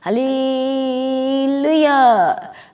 Hallelujah.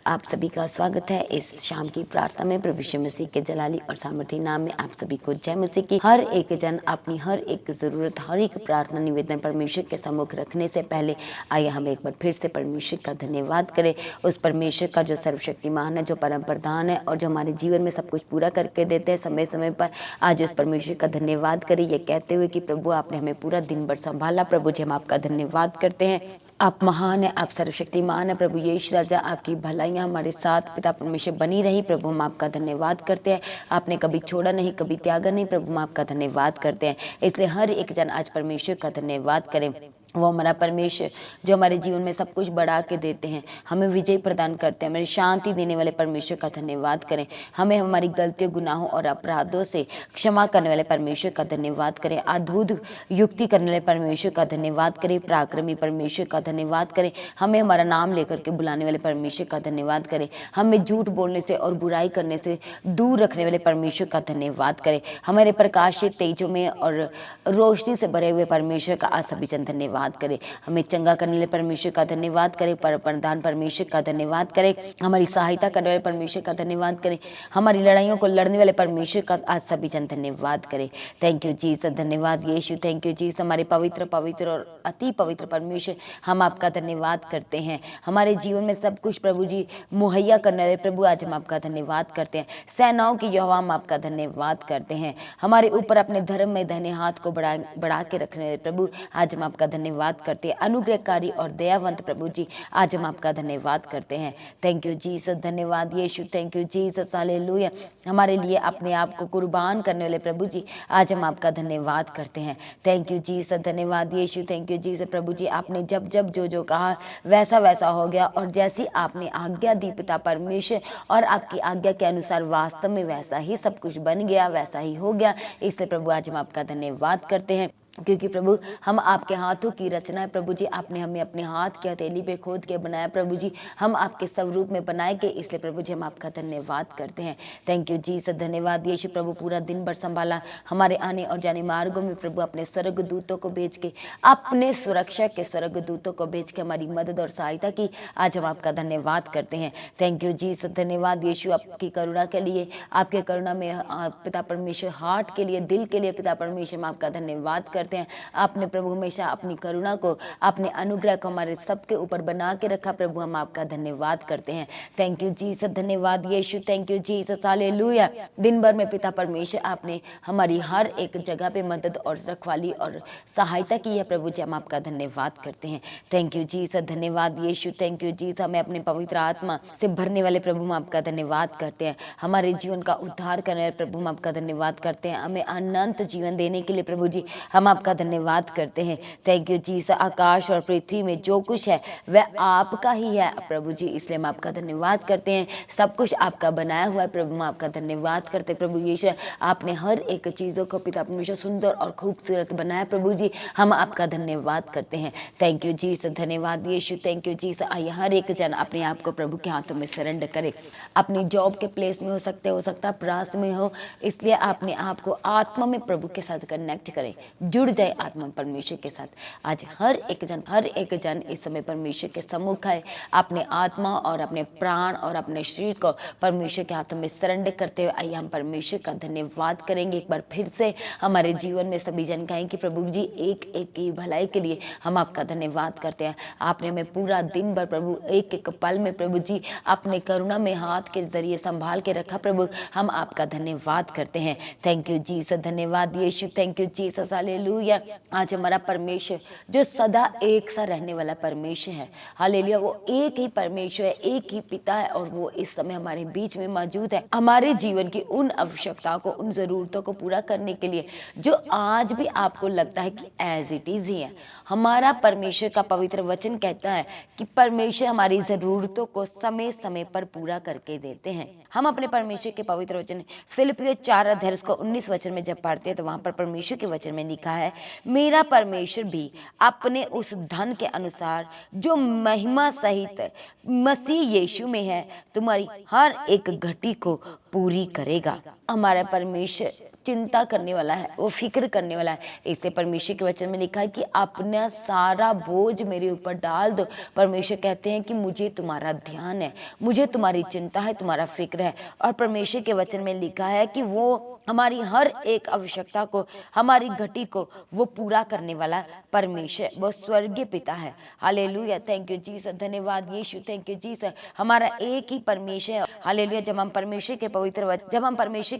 आप सभी का स्वागत है इस शाम की प्रार्थना में। प्रभु यीशु मसीह के जलाली और सामर्थी नाम में आप सभी को जय मसीह की। हर एक जन अपनी हर एक जरूरत, हर एक प्रार्थना निवेदन परमेश्वर के सम्मुख रखने से पहले आइए हम एक बार फिर से परमेश्वर का धन्यवाद करें। उस परमेश्वर का जो सर्वशक्तिमान है, जो परम प्रधान है और जो हमारे जीवन में सब कुछ पूरा करके देते हैं समय समय पर। आज उस परमेश्वर का धन्यवाद करें, ये कहते हुए कि प्रभु आपने हमें पूरा दिन भर संभाला। प्रभु जी हम आपका धन्यवाद करते हैं। आप महान है, आप सर्वशक्तिमान है। प्रभु यीशु राजा, आपकी भलाइयाँ हमारे साथ पिता परमेश्वर बनी रही। प्रभु हम आपका धन्यवाद करते हैं। आपने कभी छोड़ा नहीं, कभी त्यागा नहीं। प्रभु हम आपका धन्यवाद करते हैं। इसलिए हर एक जन आज परमेश्वर का धन्यवाद करें। वो हमारा परमेश्वर जो हमारे जीवन में सब कुछ बढ़ा के देते हैं, हमें विजय प्रदान करते हैं, हमें शांति देने वाले परमेश्वर का धन्यवाद करें। हमें हमारी गलतियों, गुनाहों और अपराधों से क्षमा करने वाले परमेश्वर का धन्यवाद करें। अद्भुत युक्ति करने वाले परमेश्वर का धन्यवाद करें। पराक्रमी परमेश्वर का धन्यवाद करें। हमें हमारा नाम लेकर के बुलाने वाले परमेश्वर का धन्यवाद करें। हमें झूठ बोलने से और बुराई करने से दूर रखने वाले परमेश्वर का धन्यवाद करें। हमारे प्रकाशित तेजों में और रोशनी से भरे हुए परमेश्वर का आज सभी जन धन्यवाद करें। हमें चंगा करने वाले परमेश्वर का धन्यवाद करें। प्रदान परमेश्वर का धन्यवाद करें। हमारी सहायता करने वाले परमेश्वर का धन्यवाद करें। हमारी लड़ाइयों को लड़ने वाले परमेश्वर का आज सभी जन धन्यवाद करें। थैंक यू जीसस, धन्यवाद यीशु, थैंक यू जीसस। हमारे पवित्र पवित्र और अति पवित्र परमेश्वर, हम आपका धन्यवाद करते हैं। हमारे जीवन में सब कुछ प्रभु जी मुहैया करने वाले प्रभु, आज हम आपका धन्यवाद करते हैं। सेनाओं की यहोवा, हम आपका धन्यवाद करते हैं। हमारे ऊपर अपने धर्म में दाहिने हाथ को बढ़ा के रखने वाले प्रभु, आज हम आपका धन्यवाद करते हैं। अनुग्रहकारी और दयावंत प्रभु जी, आज हम आपका धन्यवाद करते हैं। थैंक यू जीसस, धन्यवाद यीशु, थैंक यू जीसस, हालेलुया। हमारे लिए अपने आप को कुर्बान करने वाले प्रभु जी, आज हम आपका धन्यवाद करते हैं। थैंक यू जीसस, धन्यवाद यीशु, थैंक यू जीसस। प्रभु जी आपने जब जब जो कहा वैसा वैसा हो गया, और जैसी आपने आज्ञा दी पिता परमेश्वर, और आपकी आज्ञा के अनुसार वास्तव में वैसा ही सब कुछ बन गया, वैसा ही हो गया। इसलिए प्रभु आज हम आपका धन्यवाद करते हैं, क्योंकि प्रभु हम आपके हाथों की रचना है। प्रभु जी आपने हमें अपने हाथ की हथेली पे खोद के बनाया। प्रभु जी हम आपके स्वरूप में बनाए गए, इसलिए प्रभु जी हम आपका धन्यवाद करते हैं। थैंक यू जी सर, धन्यवाद यीशु। प्रभु पूरा दिन भर संभाला, हमारे आने और जाने मार्गों में प्रभु अपने स्वर्ग दूतों को भेज के, अपने सुरक्षा के स्वर्ग दूतों को भेज के हमारी मदद और सहायता की। आज हम आपका धन्यवाद करते हैं। थैंक यू जी सर, धन्यवाद यीशु आपकी करुणा के लिए, आपके करुणा में पिता परमेश्वर हार्ट के लिए, दिल के लिए पिता परमेश्वर हम आपका धन्यवाद करते हैं। आपने प्रभु हमेशा अपनी करुणा को, अपने अनुग्रह को हमारे सबके ऊपर बना के रखा। प्रभु हम आपका धन्यवाद करते हैं। थैंक यू जीसस, धन्यवाद यीशु, थैंक यू जीसस, हालेलुया। दिन भर में पिता परमेश्वर आपने हमारी हर एक जगह पे मदद और रखवाली और सहायता की है। प्रभु जी हम आपका धन्यवाद करते हैं। थैंक यू जीसस, धन्यवाद यीशु, थैंक यू जीसस। हमें अपने पवित्र आत्मा से भरने वाले प्रभु हम आपका धन्यवाद करते हैं। हमारे जीवन का उद्धार करने वाले प्रभु हम आपका धन्यवाद करते हैं। हमें अनंत जीवन देने के लिए प्रभु जी हम आपका धन्यवाद करते हैं। Thank you Jesus. आकाश और पृथ्वी में जो कुछ है वह आपका ही है प्रभु जी, इसलिए हम आपका धन्यवाद करते हैं। सब कुछ आपका बनाया हुआ है प्रभु, हम आपका धन्यवाद करते हैं। प्रभु यीशु आपने हर एक चीज़ों को पिता परमेश्वर सुंदर और खूबसूरत बनाया। प्रभु जी हम आपका धन्यवाद करते हैं। थैंक यू जीसस, धन्यवाद यीशु, थैंक यू जीसस। आइए हर एक जन अपने आप को प्रभु के हाथों में सरेंडर करे। अपनी जॉब के प्लेस में हो सकता है प्रयास में हो, इसलिए अपने आप को आत्मा में प्रभु के साथ कनेक्ट करें, जुड़ जाए आत्मा परमेश्वर के साथ। आज हर एक जन इस समय परमेश्वर के सम्मुख है, अपने आत्मा और अपने प्राण और अपने शरीर को परमेश्वर के हाथों में सरेंडर करते हुए आइए हम परमेश्वर का धन्यवाद करेंगे। एक बार फिर से हमारे जीवन में सभी जन कहें कि प्रभु जी एक एक की भलाई के लिए हम आपका धन्यवाद करते हैं। आपने हमें पूरा दिन भर प्रभु एक एक पल में प्रभु जी अपने करुणा में हाथ के जरिए संभाल के रखा। प्रभु हम आपका धन्यवाद करते हैं। थैंक यू जीसस, धन्यवाद यीशु, थैंक यू जीसस, हालेलुया। आज हमारा परमेश्वर जो सदा एक सा रहने वाला परमेश्वर है, हालेलुया, वो एक ही परमेश्वर है, एक ही पिता है, और वो इस समय हमारे बीच में मौजूद है। हमारे जीवन की उन आवश्यकताओं को, उन जरूरतों को पूरा करने के लिए जो आज भी आपको लगता है कि एज इट इज ही है। हमारा परमेश्वर का पवित्र वचन कहता है कि परमेश्वर हमारी जरूरतों को समय समय पर पूरा करके देते हैं। हम अपने परमेश्वर के पवित्र वचन फिलिपियों 4:19 वचन में जब पढ़ते हैं तो वहां पर परमेश्वर के वचन में लिखा है, मेरा परमेश्वर भी अपने उस धन के अनुसार जो महिमा सहित मसीह यीशु में है तुम्हारी हर एक घटी को पूरी करेगा। हमारा परमेश्वर चिंता करने वाला है, वो फिक्र करने वाला है। इसलिए परमेश्वर के वचन में लिखा है कि अपना सारा बोझ मेरे ऊपर डाल दो। परमेश्वर कहते हैं कि मुझे तुम्हारा ध्यान है, मुझे तुम्हारी चिंता है, तुम्हारा फिक्र है। और परमेश्वर के वचन में लिखा है कि वो हमारी हर एक आवश्यकता को, हमारी घटी को वो पूरा करने वाला परमेश्वर, वो स्वर्गीय पिता है। हालेलुया, थैंक यू जीसस, धन्यवाद यीशु, थैंक यू जीसस। हमारा एक ही परमेश्वर है। हालेलुया, जब हम परमेश्वर के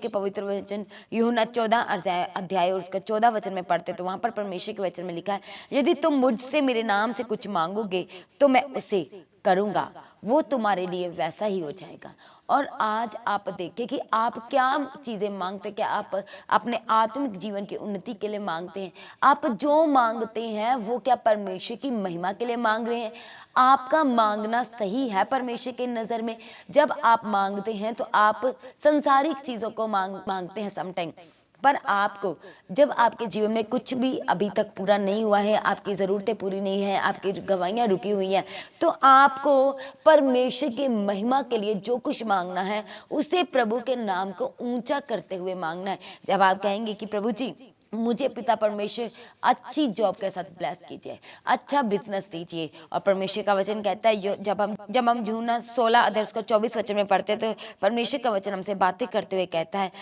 पवित्र वचन यूहन्ना 14 अध्याय और उसका 14 वचन में पढ़ते तो वहां पर परमेश्वर के वचन में लिखा है, यदि तुम मुझसे मेरे नाम से कुछ मांगोगे तो मैं उसे करूंगा, वो तुम्हारे लिए वैसा ही हो जाएगा। और आज आप देखें कि आप क्या चीजें मांगते हैं। क्या आप अपने आत्मिक जीवन की उन्नति के लिए मांगते हैं? आप जो मांगते हैं वो क्या परमेश्वर की महिमा के लिए मांग रहे हैं? आपका मांगना सही है परमेश्वर की नजर में? जब आप मांगते हैं तो आप संसारिक चीजों को मांगते हैं समटाइम, पर आपको जब आपके जीवन में कुछ भी अभी तक पूरा नहीं हुआ है, आपकी ज़रूरतें पूरी नहीं है, आपकी गवाहियाँ रुकी हुई हैं, तो आपको परमेश्वर की महिमा के लिए जो कुछ मांगना है उसे प्रभु के नाम को ऊंचा करते हुए मांगना है। जब आप कहेंगे कि प्रभु जी मुझे पिता परमेश्वर अच्छी जॉब के साथ ब्लेस कीजिए, अच्छा बिजनेस दीजिए। और परमेश्वर का वचन कहता है, जब हम यूहन्ना 16 अध्याय उसका 24 वचन में पढ़ते तो परमेश्वर का वचन हमसे बातें करते हुए कहता है,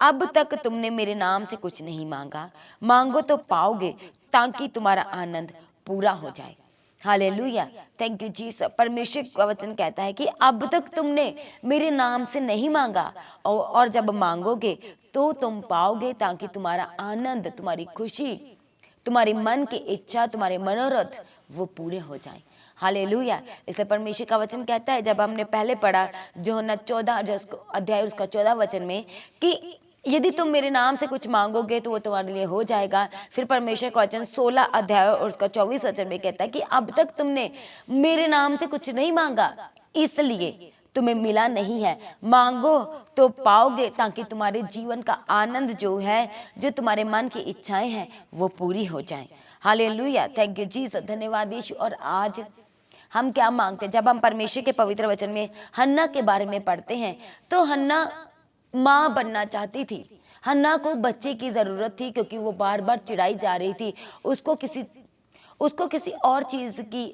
अब तक तुमने मेरे नाम से कुछ नहीं मांगा, मांगो तो पाओगे ताकि तुम्हारा आनंद पूरा हो जाए। Hallelujah, thank you Jesus. परमेश्वर का वचन कहता है कि अब तक तुमने मेरे नाम से नहीं मांगा, और जब मांगोगे तो तुम पाओगे ताकि तुम्हारा आनंद, तुम्हारी खुशी, तुम्हारी मन की इच्छा, तुम्हारे मनोरथ वो पूरे हो जाए। हालेलुया, इसलिए परमेश्वर का वचन कहता है, जब हमने पहले पढ़ा यूहन्ना 14 अध्याय उसका 14 वचन में कि यदि तुम मेरे नाम से कुछ मांगोगे तो वो तुम्हारे लिए हो जाएगा। फिर परमेश्वर का वचन 16 अध्याय और उसका 24 वचन में कहता है कि अब तक तुमने मेरे नाम से कुछ नहीं मांगा, इसलिए तुम्हें मिला नहीं है। मांगो तो पाओगे ताकि तुम्हारे जीवन का आनंद जो है, जो तुम्हारे मन की इच्छाएं हैं, वो पूरी हो जाए। हालेलुया, थैंक यू जीसस, धन्यवाद यीशु। और आज हम क्या मांगते हैं? जब हम परमेश्वर के पवित्र वचन में हन्ना के बारे में पढ़ते हैं तो हन्ना माँ बनना चाहती थी। हन्ना को बच्चे की जरूरत थी क्योंकि वो बार बार चिढ़ाई जा रही थी। उसको किसी और चीज की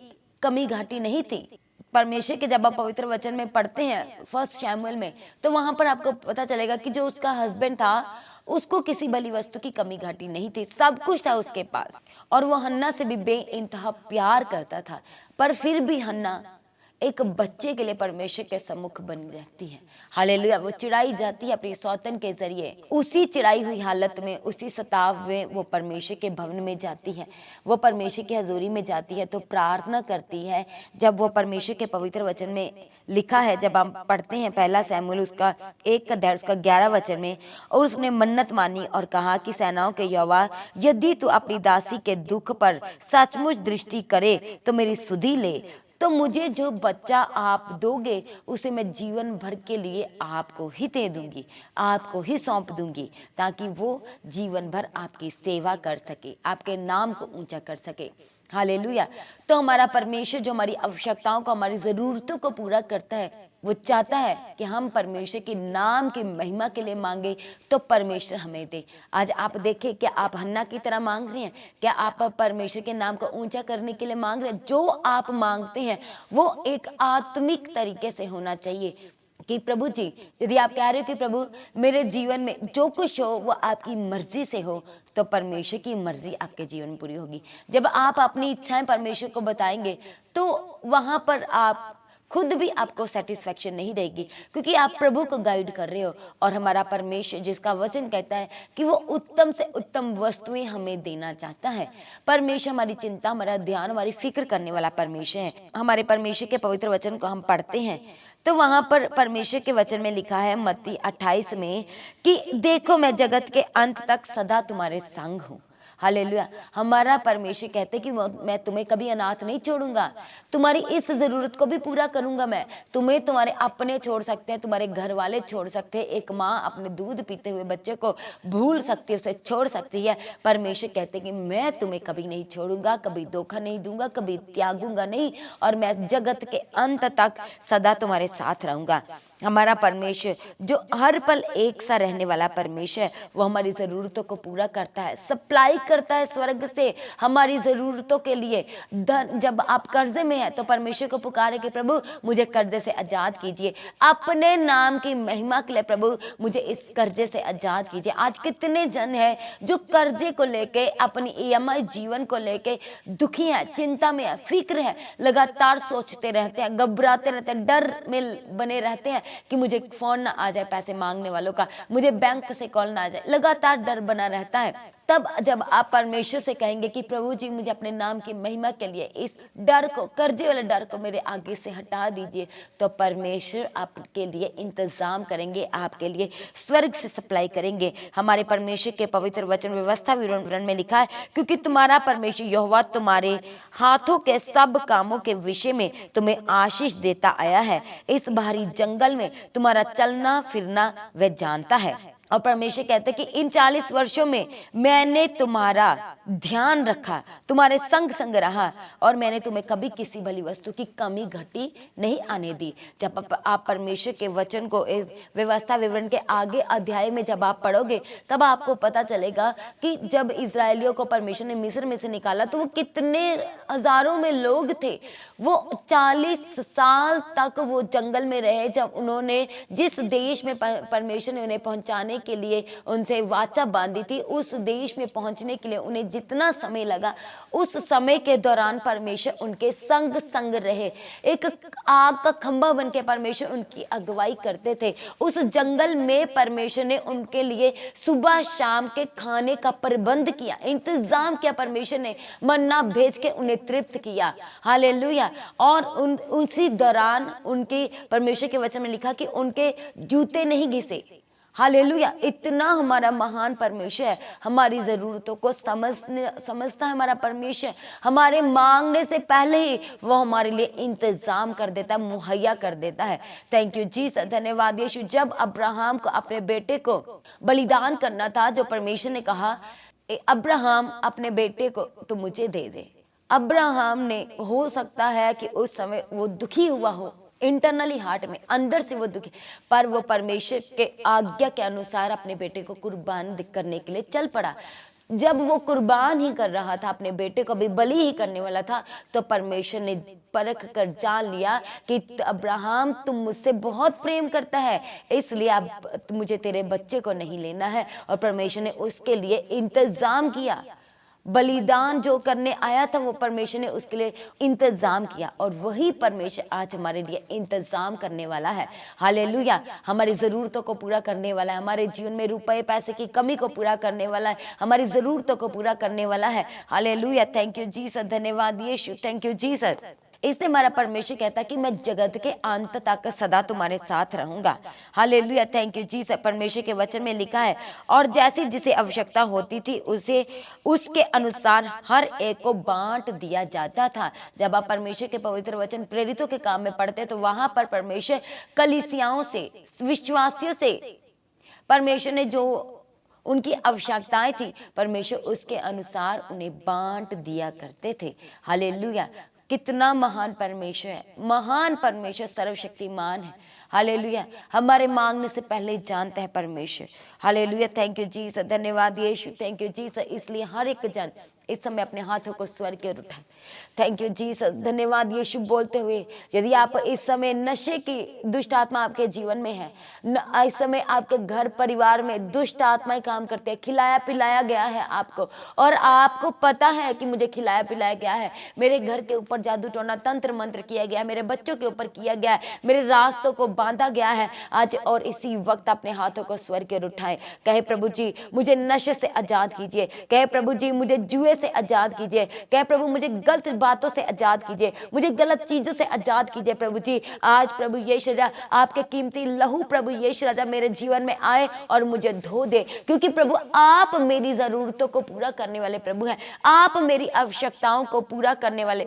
कमी घाटी नहीं थी। परमेश्वर के जब आप पवित्र वचन में पढ़ते हैं 1 शमूएल में, तो वहां पर आपको पता चलेगा कि जो उसका हस्बैंड था उसको किसी भली वस्तु की कमी घाटी नहीं थी, सब कुछ था उसके पास। और वो हन्ना से भी बेइंतहा प्यार करता था, पर फिर भी हन्ना एक बच्चे के लिए परमेश्वर के सम्मुख बनी रहती है। हालेलुया, वो चिढ़ाई जाती है अपनी सौतन के जरिए। उसी चिढ़ाई हुई हालत में, उसी सताव में वो परमेश्वर के भवन में जाती है, वो परमेश्वर की हजूरी में जाती है, तो प्रार्थना करती है। जब वो परमेश्वर के पवित्र वचन में लिखा है, जब हम पढ़ते हैं 1 शमूएल उसका 1 अध्याय उसका 11 वचन में, और उसने मन्नत मानी और कहा कि सेनाओं के यहोवा, यदि तू अपनी दासी के दुख पर सचमुच दृष्टि करे तो मेरी सुधि ले, तो मुझे जो बच्चा आप दोगे उसे मैं जीवन भर के लिए आपको ही दे दूंगी, आपको ही सौंप दूंगी, ताकि वो जीवन भर आपकी सेवा कर सके, आपके नाम को ऊंचा कर सके। हालेलुया। तो हमारा परमेश्वर जो हमारी आवश्यकताओं को, हमारी जरूरतों को पूरा करता है, वो चाहता है कि हम परमेश्वर के नाम की महिमा के लिए मांगे तो परमेश्वर हमें दे। आज आप देखें, क्या आप हन्ना की तरह मांग रहे हैं? क्या आप परमेश्वर के नाम को ऊंचा करने के लिए मांग रहे हैं? जो आप मांगते हैं वो एक आत्मिक तरीके से होना चाहिए कि प्रभु जी, यदि आप कह रहे हो कि प्रभु मेरे जीवन में जो कुछ हो वो आपकी मर्जी से हो, तो परमेश्वर की मर्जी आपके जीवन में पूरी होगी। जब आप अपनी इच्छाएं परमेश्वर को बताएंगे तो वहां पर आप खुद भी आपको सेटिस्फेक्शन नहीं रहेगी, क्योंकि आप प्रभु को गाइड कर रहे हो। और हमारा परमेश्वर, जिसका वचन कहता है कि वो उत्तम से उत्तम वस्तुएं हमें देना चाहता है। परमेश्वर हमारी चिंता, हमारा ध्यान, हमारी फिक्र करने वाला परमेश्वर है। हमारे परमेश्वर के पवित्र वचन को हम पढ़ते हैं तो वहां पर परमेश्वर के वचन में लिखा है मत्ती 28 में कि देखो मैं जगत के अंत तक सदा तुम्हारे संग हूँ। हालेलुया। हमारा परमेश्वर कहते कि मैं तुम्हें कभी अनाथ नहीं छोड़ूंगा, तुम्हारी इस जरूरत को भी पूरा करूंगा मैं। तुम्हें तुम्हारे अपने छोड़ सकते हैं, तुम्हारे घर वाले छोड़ सकते हैं, एक माँ अपने दूध पीते हुए बच्चे को भूल सकती है, उसे छोड़ सकती है। परमेश्वर कहते कि मैं तुम्हें कभी नहीं छोड़ूंगा, कभी धोखा नहीं दूंगा, कभी त्यागूंगा नहीं, और मैं जगत के अंत तक सदा तुम्हारे साथ रहूंगा। हमारा परमेश्वर जो हर पल एक सा रहने वाला परमेश्वर है, वो हमारी ज़रूरतों को पूरा करता है, सप्लाई करता है स्वर्ग से हमारी ज़रूरतों के लिए। धन जब आप कर्जे में हैं तो परमेश्वर को पुकारे कि प्रभु मुझे कर्जे से आज़ाद कीजिए, अपने नाम की महिमा के लिए प्रभु मुझे इस कर्जे से आज़ाद कीजिए। आज कितने जन हैं जो कर्जे को लेके, अपनी ईएमआई जीवन को लेके दुखी हैं, चिंता में है, फिक्र है, लगातार सोचते रहते हैं, घबराते रहते हैं, डर में बने रहते हैं कि मुझे फोन ना आ जाए पैसे मांगने वालों का, मुझे बैंक से कॉल ना आ जाए, लगातार डर बना रहता है। तब जब आप परमेश्वर से कहेंगे कि प्रभु जी मुझे अपने नाम की महिमा के लिए इस डर को, कर्जे वाले डर को मेरे आगे से हटा दीजिए, तो परमेश्वर आपके लिए इंतजाम करेंगे, आपके लिए स्वर्ग से सप्लाई करेंगे। हमारे परमेश्वर के पवित्र वचन व्यवस्था विवरण में लिखा है, क्योंकि तुम्हारा परमेश्वर यहोवा तुम्हारे हाथों के सब कामों के विषय में तुम्हें आशीष देता आया है। इस बाहरी जंगल में तुम्हारा चलना फिरना वह जानता है। और परमेश्वर कहते हैं कि इन 40 वर्षों में मैंने तुम्हारा ध्यान रखा, तुम्हारे संग संग रहा, और मैंने तुम्हें कभी किसी भली वस्तु की कमी घटी नहीं आने दी। जब आप परमेश्वर के वचन को इस व्यवस्था विवरण के आगे अध्याय में जब आप पढ़ोगे, तब आपको पता चलेगा कि जब इजरायलियों को परमेश्वर ने मिस्र में से निकाला तो वो कितने हजारों में लोग थे। वो 40 साल तक वो जंगल में रहे। जब उन्होंने जिस देश में परमेश्वर ने उन्हें पहुंचाने के लिए उनसे वाचा बांधी थी, उस देश में पहुंचने के लिए उन्हें जितना समय लगा, उस समय के दौरान परमेश्वर उनके संग संग रहे। एक आग का खंभा बन के परमेश्वर उनकी अगुवाई करते थे। उस जंगल में परमेश्वर ने उनके लिए सुबह शाम के खाने का प्रबंध किया, इंतजाम किया। परमेश्वर ने मन्ना भेज के उन्हें तृप्त किया। हालेलुया। और उसी दौरान उनकी, परमेश्वर के वचन में लिखा कि उनके जूते नहीं घिसे। हालेलुया। इतना हमारा महान परमेश्वर है, हमारी जरूरतों को समझता है हमारा परमेश्वर। हमारे मांगने से पहले ही वो हमारे लिए इंतजाम कर देता है, मुहैया कर देता है। थैंक यू जीसस, धन्यवाद यीशु। जब अब्राहम को अपने बेटे को बलिदान करना था, जो परमेश्वर ने कहा अब्राहम अपने बेटे को तो मुझे दे दे। अब्राहम ने, हो सकता है कि उस समय वो दुखी हुआ हो, इंटरनली हार्ट में अंदर से वो दुखी, पर वो परमेश्वर के आज्ञा के अनुसार अपने बेटे को कुर्बान करने के लिए चल पड़ा। जब वो कुर्बान ही कर रहा था, अपने बेटे को भी बलि ही करने वाला था, तो परमेश्वर ने परख कर जान लिया कि अब्राहम तुम मुझसे बहुत प्रेम करता है, इसलिए अब मुझे तेरे बच्चे को नहीं लेना है। और परमेश्वर ने उसके लिए इंतजाम किया। बलिदान जो करने आया था, वो परमेश्वर ने उसके लिए इंतजाम किया, और वही परमेश्वर आज हमारे लिए इंतजाम करने वाला है। हालेलुया। हमारी ज़रूरतों को पूरा करने वाला है, हमारे जीवन में रुपए पैसे की कमी को पूरा करने वाला है, हमारी ज़रूरतों को पूरा करने वाला है। हालेलुया। थैंक यू जीसस, धन्यवाद यीशु, थैंक यू जीसस। इसलिए हमारा परमेश्वर कहता है कि मैं जगत के अंत तक सदा तुम्हारे साथ रहूंगा। हालेलुया। Thank you Jesus. परमेश्वर के वचन में लिखा है, और जैसी जिसे आवश्यकता होती थी उसे उसके अनुसार हर एक को बांट दिया जाता था। जब आप परमेश्वर के पवित्र वचन प्रेरितों के काम में पढ़ते तो वहां पर परमेश्वर कलीसियाओं से, विश्वासियों से, परमेश्वर ने जो उनकी आवश्यकताएं थी, परमेश्वर उसके अनुसार उन्हें बांट दिया करते थे। हालेलुया। कितना महान परमेश्वर है, महान परमेश्वर, सर्वशक्तिमान है। हालेलुया। हमारे मांगने से पहले जानता है परमेश्वर। हालेलुया। थैंक यू जीसस, धन्यवाद यीशु, थैंक यू जीसस। इसलिए हर एक जन इस समय अपने हाथों को स्वर की ओर उठाए। थैंक यू जीसस, धन्यवाद यीशु बोलते हुए, यदि आप इस समय नशे की दुष्ट आत्मा आपके जीवन में है, इस समय आपके घर परिवार में दुष्ट आत्माएं काम करते हैं, खिलाया पिलाया गया है आपको, और आपको पता है कि मुझे खिलाया पिलाया गया है, मेरे घर के ऊपर जादू टोना तंत्र मंत्र किया गया है, मेरे बच्चों के ऊपर किया गया है, मेरे रास्तों को बांधा गया है, आज और इसी वक्त अपने हाथों को स्वर की ओर उठाए। कहे प्रभु जी मुझे नशे से आजाद कीजिए, कहे प्रभु जी मुझे जुए से आजाद कीजिए, कहे प्रभु मुझे गलत बातों से आजाद कीजिए, मुझे गलत चीजों से आजाद कीजिए। प्रभु जी आज प्रभु यीशु राजा आपके कीमती लहू प्रभु यीशु राजा मेरे जीवन में आए और मुझे धो दे, क्योंकि प्रभु आप मेरी जरूरतों को पूरा करने वाले प्रभु हैं, आप मेरी आवश्यकताओं को पूरा करने वाले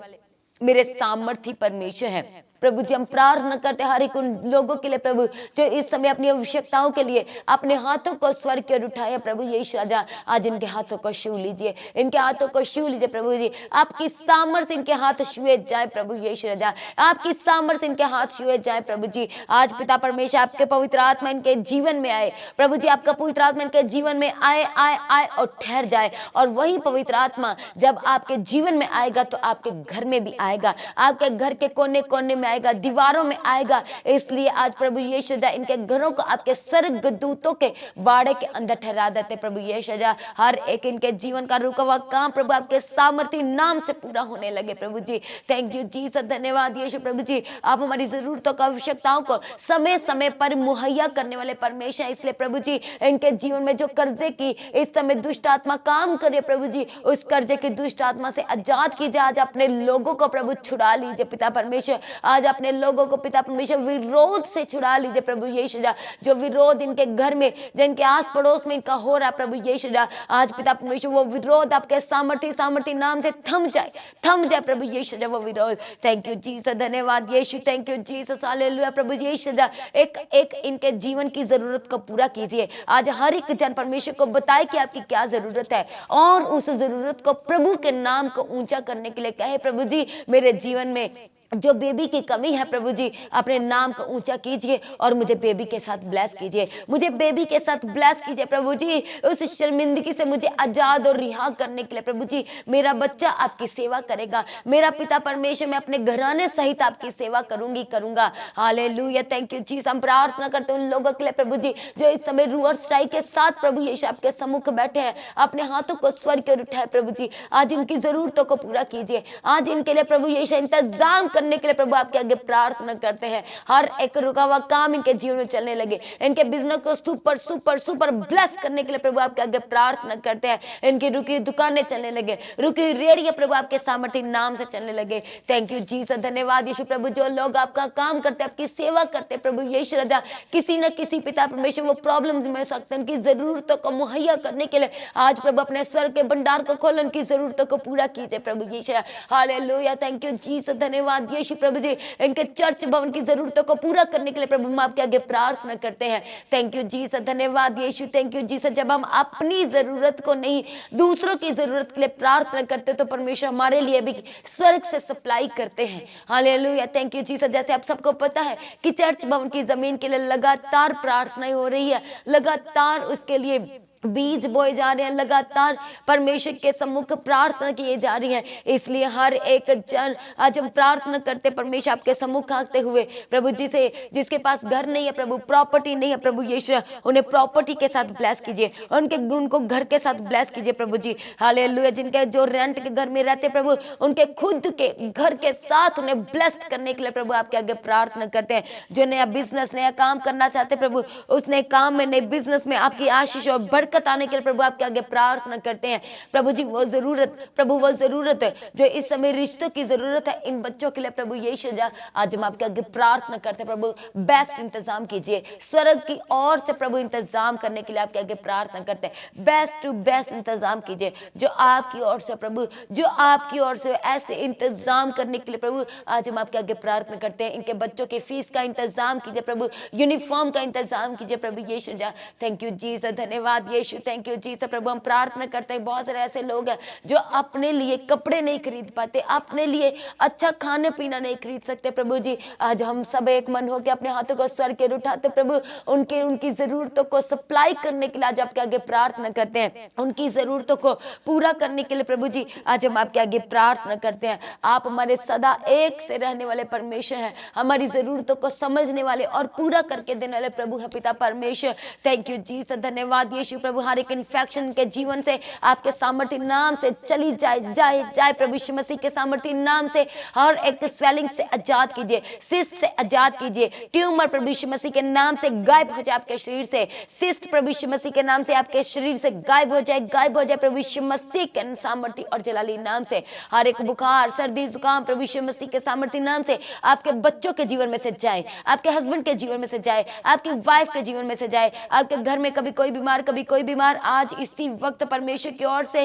मेरे सामर्थी परमेश्वर हैं। प्रभु जी हम प्रार्थना करते हैं हर एक उन लोगों के लिए प्रभु जो इस समय अपनी आवश्यकताओं के लिए अपने हाथों को स्वर्ग की ओर उठाए प्रभु यीशु राजा, आज इनके हाथों को छू लीजिए, इनके हाथों को छू लीजिए प्रभु जी, आपकी सामर्थ्य इनके हाथ छुए जाए प्रभु यीशु राजा, आपकी सामर्थ्य इनके हाथ छुए जाए प्रभु जी। आज पिता परमेश्वर आपके पवित्र आत्मा इनके जीवन में आए प्रभु जी, आपका पवित्र आत्मा इनके जीवन में आए आए आए और ठहर जाए, और वही पवित्र आत्मा जब आपके जीवन में आएगा तो आपके घर में भी आएगा, आपके घर के कोने कोने में आएगा, दीवारों में आएगा। इसलिए आज प्रभु यीशु राजा इनके घरों को आपके स्वर्गदूतों के बाड़े के अंदर ठहरा देते प्रभु यीशु राजा, हर एक इनके जीवन का रुका हुआ काम प्रभु आपके सामर्थ्य नाम से पूरा होने लगे प्रभु जी। थैंक यू जीसस, धन्यवाद यीशु प्रभु जी, आप हमारी जरूरतों का आवश्यकताओं को समय समय पर मुहैया करने वाले परमेश्वर, इसलिए प्रभु जी इनके जीवन में जो कर्जे की इस समय दुष्ट आत्मा काम करे प्रभु जी, उस कर्जे की दुष्ट आत्मा से आजाद कीजिए, आज अपने लोगों को प्रभु छुड़ा लीजिए पिता परमेश्वर, आज अपने लोगों को पिता परमेश्वर विरोध से छुड़ा लीजिए प्रभु यीशु राजा, जो विरोध इनके घर में जिनके आस पड़ोस में इनका हो रहा प्रभु यीशु राजा, आज पिता परमेश्वर वो विरोध आपके सामर्थ्य नाम से थम जाए प्रभु यीशु राजा वो विरोध। थैंक यू जीसस, धन्यवाद यीशु, थैंक यू जीसस, हालेलुया प्रभु यीशु राजा, एक एक इनके जीवन की जरूरत को पूरा कीजिए, आज हर एक जन परमेश्वर को बताए कि आपकी क्या जरूरत है और उस जरूरत को प्रभु के नाम को ऊंचा करने के लिए कहे प्रभु जी, मेरे जीवन में जो बेबी की कमी है प्रभु जी अपने नाम को ऊंचा कीजिए और मुझे बेबी के साथ ब्लेस कीजिए, मुझे बेबी के साथ ब्लेस कीजिए प्रभु जी, उस शर्मिंदगी से मुझे आजाद और रिहा करने के लिए प्रभु जी, मेरा बच्चा आपकी सेवा करेगा, मेरा पिता परमेश्वर मैं अपने घराने सहित आपकी सेवा करूंगा। हालेलुया, थैंक यू जीसस, हम प्रार्थना करते हैं उन लोगों के लिए प्रभु जी जो इस समय रूअर स्ट्राई के साथ प्रभु यीशु आपके सम्मुख बैठे हैं, अपने हाथों को स्वर्ग की ओर उठाए प्रभु जी, आज इनकी जरूरतों को पूरा कीजिए, आज इनके लिए प्रभु यीशु इंतजाम करने के लिए प्रभु आपके आगे प्रार्थना करते हैं, हर एक रुका हुआ काम इनके जीवन में चलने लगे, इनके बिजनेस को सुपर सुपर सुपर ब्लेस करने के लिए प्रभु आपके आगे प्रार्थना करते हैं, इनकी रुकी दुकानें चलने लगे, रुकी रेडियो प्रभु आपके सामर्थ्य नाम से चलने लगे। थैंक यू जीसस, धन्यवाद यीशु प्रभु, जो लोग आपका काम करते हैं आपकी सेवा करते हैं प्रभु यीशु राजा, किसी न किसी पिता परमेश्वर वो प्रॉब्लम्स में सकते हैं, उनकी जरूरतों को मुहैया करने के लिए आज प्रभु अपने स्वर्ग के भंडार को खोल, उनकी जरूरतों को पूरा कीजिए प्रभु यीशु। हालेलुया, थैंक यू जीसस, धन्यवाद यीशु प्रभु जी, इनके चर्च भवन की जरूरतों को पूरा करने के लिए प्रभु हम आपके आगे प्रार्थना करते हैं। थैंक यू जीसस, धन्यवाद यीशु, थैंक यू जीसस, जब हम अपनी जरूरत को नहीं दूसरों की जरूरत के लिए प्रार्थना करते तो परमेश्वर हमारे लिए भी स्वर्ग से सप्लाई करते हैं। हालेलुया, थैंक यू जीसस, जैसे आप सबको पता है कि चर्च भवन की जमीन के लिए लगातार प्रार्थनाएं हो रही है, लगातार उसके लिए बीज बोए जा रहे हैं, लगातार परमेश्वर के सम्मुख प्रार्थना किए जा रही है, इसलिए हर एक जन आज हम प्रार्थना करते परमेश्वर आपके सम्मुख आते हुए प्रभु जी से, जिसके पास घर नहीं है प्रभु, प्रॉपर्टी नहीं है प्रभु यीशु, उन्हें प्रॉपर्टी के साथ ब्लेस कीजिए, उनको घर के साथ ब्लेस कीजिए प्रभु जी। हालेलुया, जिनके जो रेंट के घर में रहते प्रभु उनके खुद के घर के साथ उन्हें ब्लेस्ड करने के लिए प्रभु आपके आगे प्रार्थना करते हैं, जो नया बिजनेस नया काम करना चाहते प्रभु उस नए काम में नए बिजनेस में आपकी आशीष और बरकत आने के लिए प्रभु आपके आगे प्रार्थना करते हैं प्रभु जी। वो जरूरत जो इस समय रिश्तों की जरूरत है इन बच्चों के लिए प्रभु यीशु जा, आज हम आपके आगे प्रार्थना करते हैं प्रभु बेस्ट इंतजाम कीजिए, स्वर्ग की ओर से प्रभु इंतजाम करने के लिए आपके आगे प्रार्थना करते हैं, बेस्ट टू बेस्ट इंतजाम कीजिए जो आपकी ओर से प्रभु, जो आपकी ओर से ऐसे इंतजाम करने के लिए प्रभु आज हम आपके आगे प्रार्थना करते हैं। इनके बच्चों के फीस का इंतजाम कीजिए प्रभु, यूनिफॉर्म का इंतजाम कीजिए प्रभु यीशु जा। थैंक यू जीसस, धन्यवाद यीशु, थैंक यू जीसस प्रभु। हम प्रार्थना करते हैं बहुत सारे ऐसे लोग हैं जो अपने लिए कपड़े नहीं खरीद पाते, अपने लिए अच्छा खाने पीना नहीं खरीद सकते प्रभु जी, आज हम सब एक मन होकर अपने हाथों को स्वर के उठाते प्रभु उनकी जरूरतों को सप्लाई करने के लिए आज आपके आगे प्रार्थना करते हैं, उनकी जरूरतों को पूरा करने के लिए प्रभु जी आज हम आपके आगे प्रार्थना करते हैं। आप हमारे सदा एक से रहने वाले परमेश्वर हैं, हमारी जरूरतों को समझने वाले और पूरा करके देने वाले प्रभु है पिता परमेश्वर। थैंक यू जीसस, धन्यवाद यीशु प्रभु। हर एक इन्फेक्शन के जीवन से आपके सामर्थ्य नाम से चली जाए प्रभु यीशु मसीह के सामर्थ्य नाम से हर एक स्वेलिंग से आजाद कीजिए, सिस्ट से आजाद कीजिए, ट्यूमर प्रभु यीशु मसीह के नाम से गायब हो जाए आपके शरीर से, सिस्ट प्रभु यीशु मसीह के नाम से आपके शरीर से गायब हो जाए प्रभु यीशु मसीह के सामर्थ्य और जलाली नाम से। हर एक बुखार सर्दी जुकाम प्रभु यीशु मसीह के सामर्थ्य नाम से आपके बच्चों के जीवन में से जाए, आपके हस्बैंड के जीवन में से जाए, आपकी वाइफ के जीवन में से जाए, आपके घर में कभी कोई बीमार कभी कोई कोई बीमार आज इसी वक्त परमेश्वर की ओर से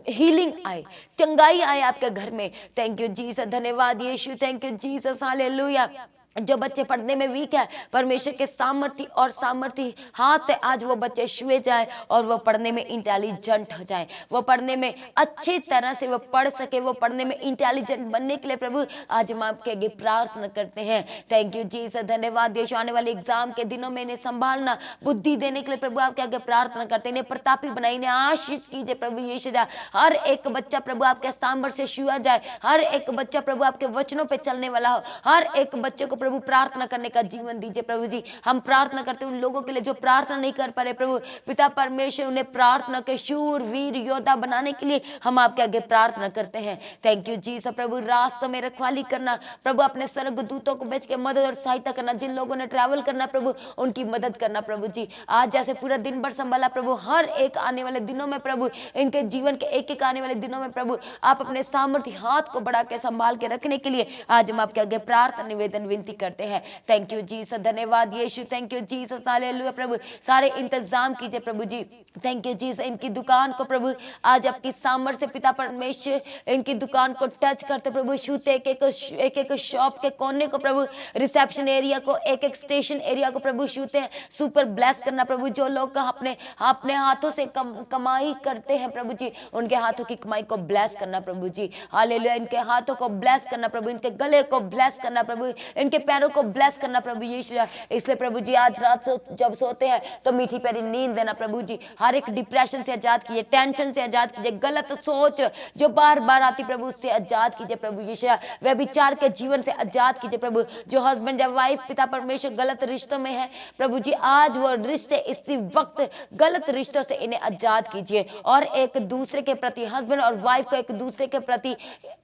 हीलिंग आए, चंगाई आए आपके घर में। थैंक यू जीसस, धन्यवाद यीशु, थैंक यू जीसस, हालेलुया। जो बच्चे पढ़ने में वीक है, परमेश्वर के सामर्थ्य हाथ से आज वो बच्चे छुए जाए और वो पढ़ने में इंटेलिजेंट हो जाए, वो पढ़ने में अच्छी तरह से वो पढ़ सके, वो पढ़ने में इंटेलिजेंट बनने के लिए प्रभु आज हम आपके आगे प्रार्थना करते हैं। थैंक यू जीसस, धन्यवाद यीशु। आने वाले एग्जाम के दिनों में इन्हें संभालना, बुद्धि देने के लिए प्रभु आपके आगे प्रार्थना करते हैं। इन्हें प्रतापी बनाइए, इन्हें आशीष कीजिए प्रभु यीशु। हर एक बच्चा प्रभु आपके सामर्थ्य से छुआ जाए, हर एक बच्चा प्रभु आपके वचनों पे चलने वाला हो, हर एक बच्चे को प्रभु प्रार्थना करने का जीवन दीजिए प्रभु जी। हम प्रार्थना करते हैं उन लोगों के लिए जो प्रार्थना नहीं कर पा रहे प्रभु पिता परमेश्वर, उन्हें प्रार्थना के शूर वीर योद्धा बनाने के लिए हम आपके आगे प्रार्थना करते हैं। थैंक यू जीसस प्रभु, रास्तों में रखवाली करना प्रभु, अपने स्वर्गदूतों को भेज के मदद और सहायता करना, जिन लोगों ने ट्रैवल करना प्रभु उनकी मदद करना प्रभु जी। आज जैसे पूरा दिन भर संभाला प्रभु, हर एक आने वाले दिनों में प्रभु, इनके जीवन के एक एक आने वाले दिनों में प्रभु आप अपने सामर्थ्य हाथ को बढ़ा के संभाल के रखने के लिए आज हम आपके आगे प्रार्थना निवेदन विनती करते हैं। थैंक यू जीसस, धन्यवाद यीशु, थैंक यू जीसस, हालेलुया प्रभु। सारे इंतजाम कीजिए प्रभु जी। थैंक यू जीसस, इनकी दुकान को प्रभु आज आपकी सामर्थ्य पिता परमेश्वर इनकी दुकान को टच करते प्रभु, छूते एक एक शॉप के कोने को प्रभु, रिसेप्शन एरिया को, एक एक स्टेशन एरिया को प्रभु छूते हैं, सुपर ब्लेस करना प्रभु। जो लोग अपने अपने हाथों से कमाई करते हैं प्रभु जी, उनके हाथों की कमाई को ब्लेस करना प्रभु जी, हालेलुया। इनके हाथों को ब्लेस करना प्रभु, इनके गले को ब्लेस करना प्रभु, इनके पैरों को ब्लेस करना प्रभु यीशु। इसलिए प्रभु जी आज रात जब सोते हैं तो मीठी प्यारी नींद देना प्रभु जी। हर एक डिप्रेशन से आजाद कीजिए, टेंशन से आजाद कीजिए, गलत सोच जो बार बार आती प्रभु उससे आजाद कीजिए प्रभु यीशु। वह विचार के जीवन से आजाद कीजिए प्रभु। जो हस्बैंड या वाइफ पिता परमेश्वर गलत रिश्तों में है प्रभु जी, आज वो रिश्ते इसी वक्त गलत रिश्तों से इन्हें आजाद कीजिए और एक दूसरे के प्रति, हस्बैंड और वाइफ को एक दूसरे के प्रति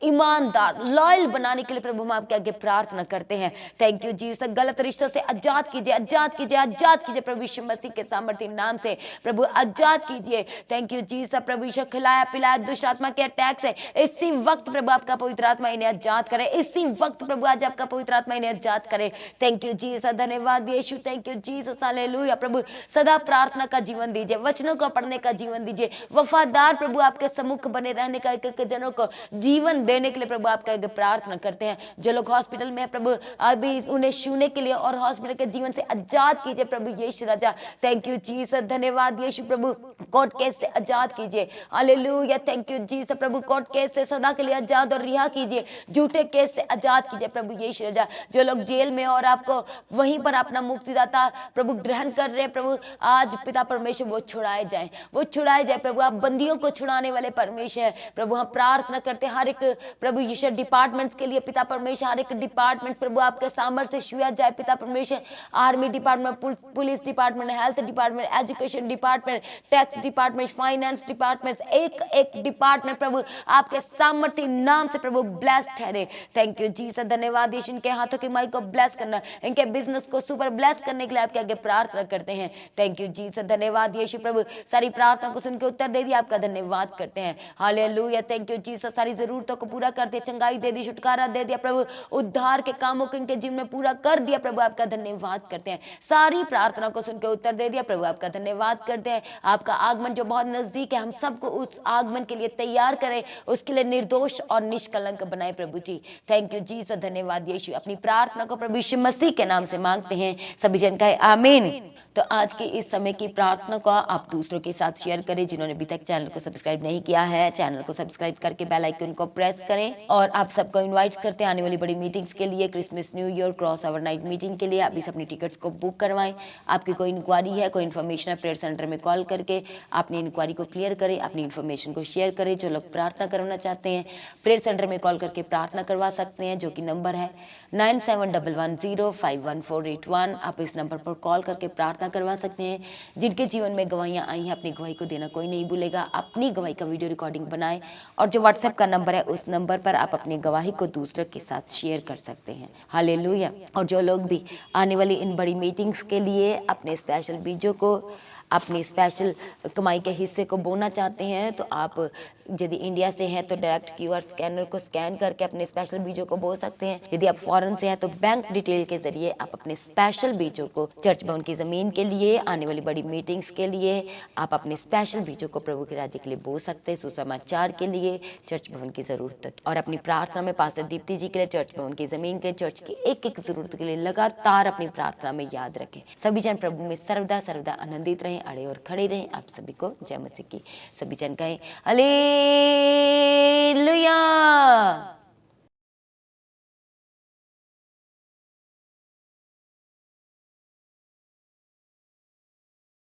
ईमानदार लॉयल बनाने के लिए प्रभु हम आपके आगे प्रार्थना करते हैं। थैंक यू जीसस, गलत रिश्तों से आजाद कीजिए, आजाद कीजिए, आजाद कीजिए प्रभु यीशु मसीह के सामर्थ्य नाम से प्रभु आजाद कीजिए। थैंक यू जीसस, प्रभु यीशु खिलाया पिलाया दुष्ट आत्मा के अटैक से इसी वक्त प्रभु आपका पवित्र आत्मा इन्हें आजाद करे, इसी वक्त प्रभु आज आपका पवित्र आत्मा इन्हें आजाद करे। थैंक यू जीसस, धन्यवाद यीशु, थैंक यू जीसस, हालेलुया प्रभु। सदा प्रार्थना का जीवन दीजिए, वचनों को पढ़ने का जीवन दीजिए, वफादार प्रभु आपके सम्मुख बने रहने का एक एक जनों को जीवन देने के लिए प्रभु आपका प्रार्थना करते हैं। जो लोग हॉस्पिटल में है प्रभु अभी उन्हें छूने के लिए और हॉस्पिटल के जीवन से आजाद कीजिए प्रभु यीशु राजा। थैंक यू जीसस, धन्यवाद यीशु प्रभु। कोर्ट केस से आजाद कीजिए, hallelujah. Thank you Jesus Prabhu, court case से सदा के लिए आजाद और रिहा कीजिए, झूठे केस से आजाद कीजिए प्रभु यीशु राजा। जो लोग जेल में और आपको वहीं पर अपना मुक्तिदाता प्रभु ग्रहण कर रहे प्रभु, आज पिता परमेश्वर वो छुड़ाए जाए, वो छुड़ाए जाए प्रभु। आप बंदियों को छुड़ाने वाले परमेश्वर है प्रभु। हम प्रार्थना करते हैं हर एक प्रभु यीशु डिपार्टमेंट्स के लिए पिता परमेश्वर, हर एक डिपार्टमेंट प्रभु आपके सामर्थ्य से छुआ जाए पिता परमेश्वर। Army department, police department, health department, education department, tax department, finance department, एक एक डिपार्टमेंट प्रभु आपके सामर्थ्य नाम से प्रभु ब्लेस ठहरे। थैंक यू जीसस, धन्यवाद यीशु। इनके हाथों की माई को ब्लेस करना, इनके बिजनेस को सुपर ब्लेस करने के लिए आपके आगे प्रार्थना करते हैं। थैंक यू जीसस, धन्यवाद यीशु प्रभु। सारी प्रार्थना को सुन के उत्तर दे दिया, आपका धन्यवाद करते हैं, हालेलुया। थैंक यू जीसस, सारी जरूरतों को पूरा कर दिया, चंगाई दे दी, छुटकारा दे दिया प्रभु, उद्धार के कामों को इनके जीवन में पूरा कर दिया प्रभु, आपका धन्यवाद करते हैं। सारी प्रार्थना को सुनकर उत्तर दे दिया प्रभु, आपका धन्यवाद करते हैं। आपका आगमन जो बहुत नजदीक है, हम सबको उस आगमन के लिए तैयार करें, उसके लिए निर्दोष और निष्कलंक बनाए प्रभु जी। थैंक यू जीसस, धन्यवाद यीशु। अपनी प्रार्थना को प्रभु यीशु मसीह के नाम से मांगते हैं, सभी जन कहे आमीन। तो आज के इस समय की प्रार्थना को आप दूसरों के साथ शेयर करें। जिन्होंने अभी तक चैनल को सब्सक्राइब नहीं किया है, चैनल को सब्सक्राइब करके बेल आइकन को प्रेस करें। और आप सबको इनवाइट करते हैं आने वाली बड़ी मीटिंग्स के लिए, Christmas, new year, cross over night meeting के लिए। आप इस अपनी टिकट्स को बुक करवाएं। आपकी कोई इंक्वायरी है, कोई इन्फॉर्मेशन है, प्रेयर सेंटर में कॉल करके अपनी इंक्वायरी को क्लियर करें, अपनी इन्फॉर्मेशन को शेयर करें। जो लोग प्रार्थना करना चाहते हैं प्रेयर सेंटर में कॉल करके प्रार्थना करवा सकते हैं, जो कि नंबर है 9711051481। आप इस नंबर पर कॉल करके प्रार्थना करवा सकते हैं। जिनके जीवन में गवाहियाँ आई हैं, अपनी गवाही को देना कोई नहीं भूलेगा। अपनी गवाही का वीडियो रिकॉर्डिंग बनाएं और जो व्हाट्सएप का नंबर है उस नंबर पर आप अपनी गवाही को दूसरों के साथ शेयर कर सकते हैं, हालेलुया। और जो लोग भी आने वाली इन बड़ी मीटिंग्स के लिए अपने स्पेशल बीजों को, अपनी स्पेशल कमाई के हिस्से को बोना चाहते हैं, तो आप यदि इंडिया से हैं तो डायरेक्ट क्यूआर स्कैनर को स्कैन करके अपने स्पेशल बीजों को बोल सकते हैं। यदि आप फॉरेन से हैं तो बैंक डिटेल के जरिए आप अपने स्पेशल बीजों को चर्च भवन की जमीन के लिए, आने वाली बड़ी मीटिंग्स के लिए, आप अपने स्पेशल बीजों को प्रभु के राज्य के लिए बोल सकते हैं, सुसमाचार के लिए, चर्च भवन की जरूरत और अपनी प्रार्थना में पास्टर दीप्ति जी के लिए, चर्च भवन की जमीन के, चर्च की एक एक जरूरत के लिए लगातार अपनी प्रार्थना में याद रखें। सभी जन प्रभु में सर्वदा सर्वदा आनंदित रहें, अड़े और खड़े रहें। आप सभी को जय मसीह की। सभी जन कहें हालेलुया।